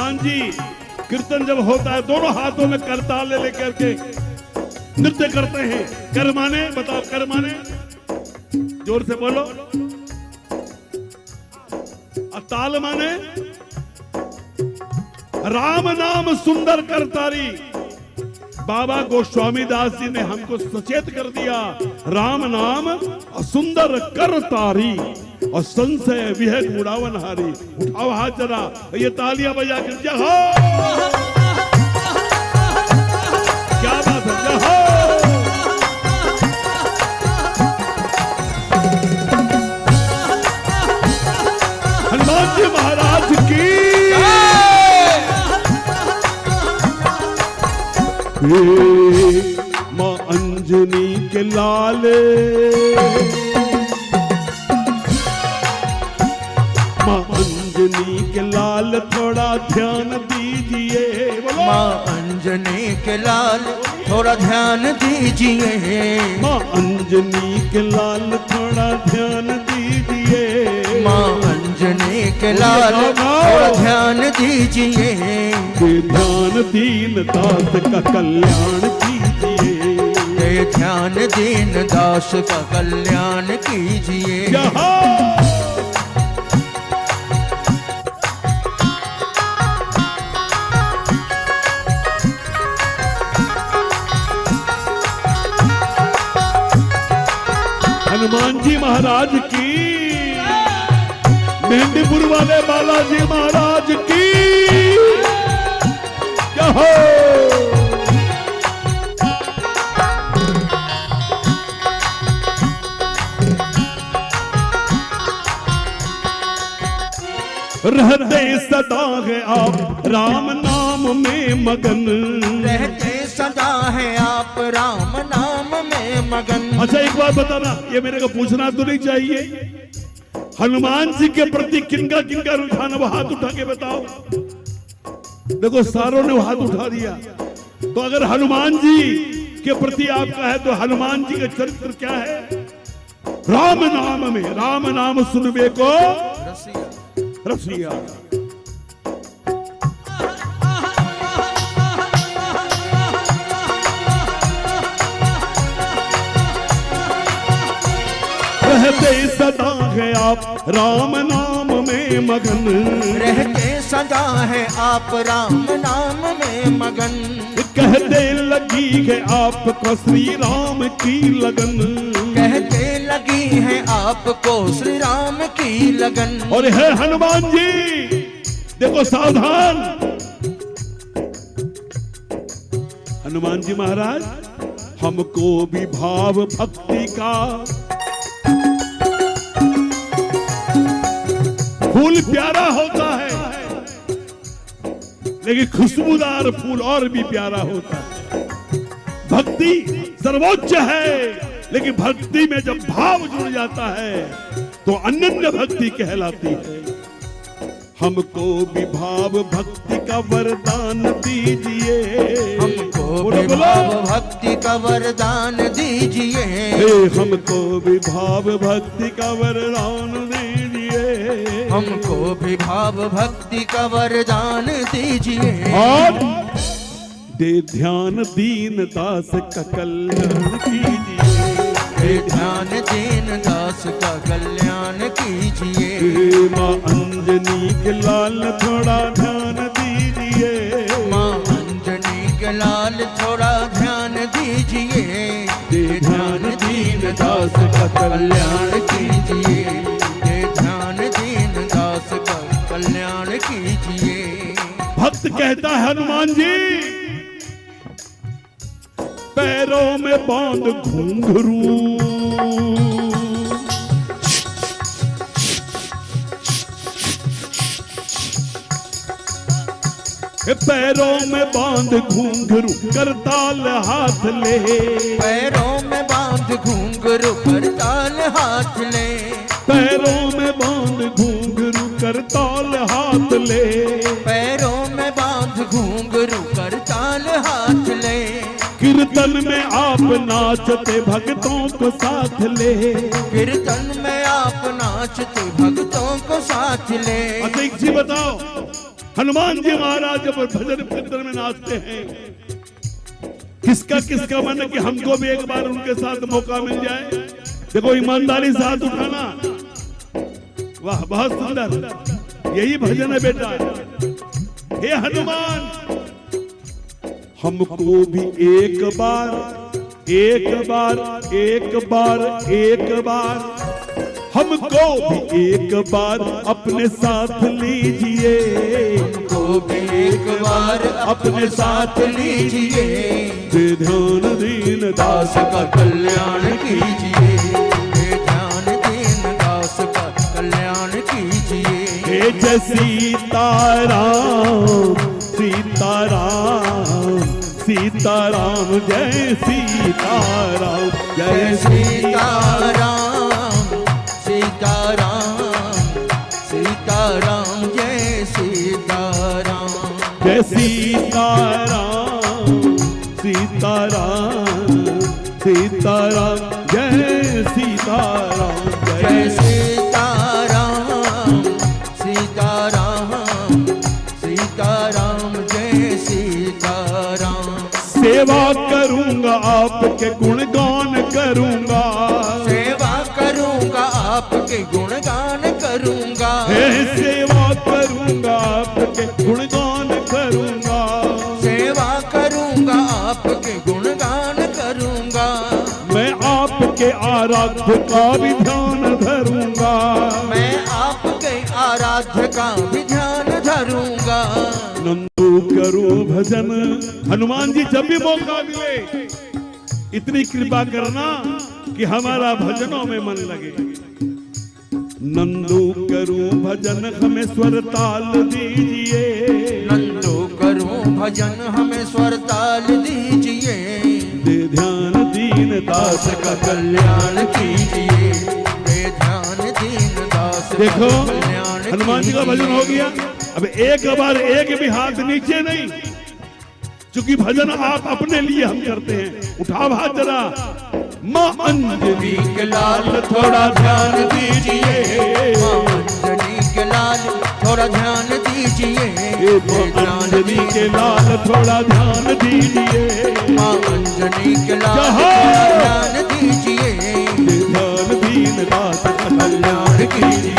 हनुमान जी कीर्तन जब होता है दोनों हाथों में करताल लेकर के नृत्य करते हैं। कर माने बताओ, कर माने जोर से बोलो। ताल माने राम नाम सुंदर करतारी। बाबा गोस्वामी दास जी ने हमको सचेत कर दिया, राम नाम सुंदर करतारी और संशय विहग मुड़ावन हारी। उठाओ हाथ जरा, ये तालियां बजा कर जहो, क्या बात है, जहो। हनुमान जी महाराज की मां अंजनी के लाले, मां अंजनी के लाल थोड़ा ध्यान दीजिए। मां अंजनी के लाल थोड़ा ध्यान दीजिए। मां अंजनी के लाल थोड़ा ध्यान दीजिए। मां अंजनी के लाल थोड़ा ध्यान दीजिए। ध्यान दीन दास का कल्याण कीजिए। ध्यान दीन दास का कल्याण कीजिए। हनुमान जी महाराज की, मेहंदीपुर वाले बालाजी महाराज की क्या हो। रहते सदा है आप राम नाम में मगन। रहते सदा है आप राम नाम में मगन। अच्छा एक बात बताना, ये मेरे को पूछना तो नहीं चाहिए, हनुमान जी के प्रति किनका किनका रुझान, वो हाथ उठा के बताओ। देखो सारों ने हाथ उठा दिया। तो अगर हनुमान जी के प्रति आपका है तो हनुमान जी का चरित्र क्या है? राम नाम में, राम नाम सुनबे को रसिया। रहते सदा है आप राम नाम में मगन। रहते सदा है आप राम नाम में मगन। कहते लगी है आपको श्री राम की लगन। कहते लगी है आपको श्री राम की लगन। और है हनुमान जी देखो सावधान, हनुमान जी महाराज हमको भी भाव भक्ति का फूल प्यारा होता है, लेकिन खुशबूदार फूल और भी प्यारा होता है। भक्ति सर्वोच्च है, लेकिन भक्ति में जब भाव जुड़ जाता है तो अनन्य भक्ति कहलाती है। हमको भी भाव भक्ति का वरदान दीजिए। हमको भी भाव भक्ति का वरदान दीजिए। हमको भी भाव भक्ति का वरदान दीजिए। हमको भी भाव भक्ति का वरदान दीजिए। और दे ध्यान दीन दास का कल्याण कीजिए। ध्यान दीन दास का कल्याण कीजिए। मां अंजनी के लाल थोड़ा ध्यान दीजिए। मां अंजनी के लाल थोड़ा ध्यान दीजिए। ध्यान दीन दास का कल्याण कीजिए। ध्यान दीन दास का कल्याण कीजिए। भक्त कहता है हनुमान जी पैरों में बांध घुंघरू, पैरों में बांध घुंघरू करताल हाथ ले। पैरों में बांध घुंघरू करताल हाथ ले। पैरों में बांध घुंघरू करताल हाथ ले। पैरों में बांध घुंघरू करताल हाथ ले। कीर्तन में आप नाचते भक्तों को साथ ले। कीर्तन में आप नाचते भक्तों को साथ ले। अच्छा एक चीज बताओ, हनुमान जी महाराज जब भजन कीर्तन में नाचते हैं, किसका मन है कि हमको भी एक बार उनके साथ मौका मिल जाए। देखो ईमानदारी से हाथ उठाना, वाह बहुत सुंदर, यही भजन है बेटा। हे हनुमान, हमको भी एक बार हमको भी एक बार अपने साथ लीजिए, हमको भी एक बार अपने साथ लीजिए, दे ध्यान दीन दास का कल्याण कीजिए, दे ध्यान दीन दास का कल्याण कीजिए। हे जय सीताराम सीताराम सीताराम, जय सीताराम जय सीताराम सीताराम सीताराम, जय सीताराम जय सीताराम सीताराम सीताराम, जय सीताराम जय सीताराम सीताराम सीताराम, जय सीताराम। सेवा करूंगा आपके गुणगान करूंगा, सेवा करूंगा आपके गुणगान करूंगा, हे सेवा करूंगा आपके गुणगान करूंगा, सेवा करूंगा आपके गुणगान करूंगा, मैं आपके आराध्य का भी ध्यान धरूंगा, मैं आपके आराध्य का भी ध्यान धरूंगा। नंदू करूं भजन। हनुमान जी जब भी मौका मिले इतनी कृपा करना कि हमारा भजनों में मन लगे। नंदू करूं भजन हमें स्वर ताल दीजिए, नंदू करूं भजन हमें स्वर ताल दीजिए, दे ध्यान दीन दास का कल्याण कीजिए, दे ध्यान दीन दास का देखो कल्याण हनुमान जी का भजन हो गया। अब एक बार एक भी हाथ नीचे नहीं, क्योंकि भजन आप अपने लिए हम करते हैं। उठाओ हाथ जरा। माँ अंजनी के लाल थोड़ा ध्यान दीजिए, माँ अंजनी के लाल थोड़ा ध्यान दीजिए, माँ अंजनी के लाल थोड़ा ध्यान दीजिए, माँ अंजनी के लाल थोड़ा ध्यान दीजिए, ध्यान दीन दास का कल्याण कीजिए।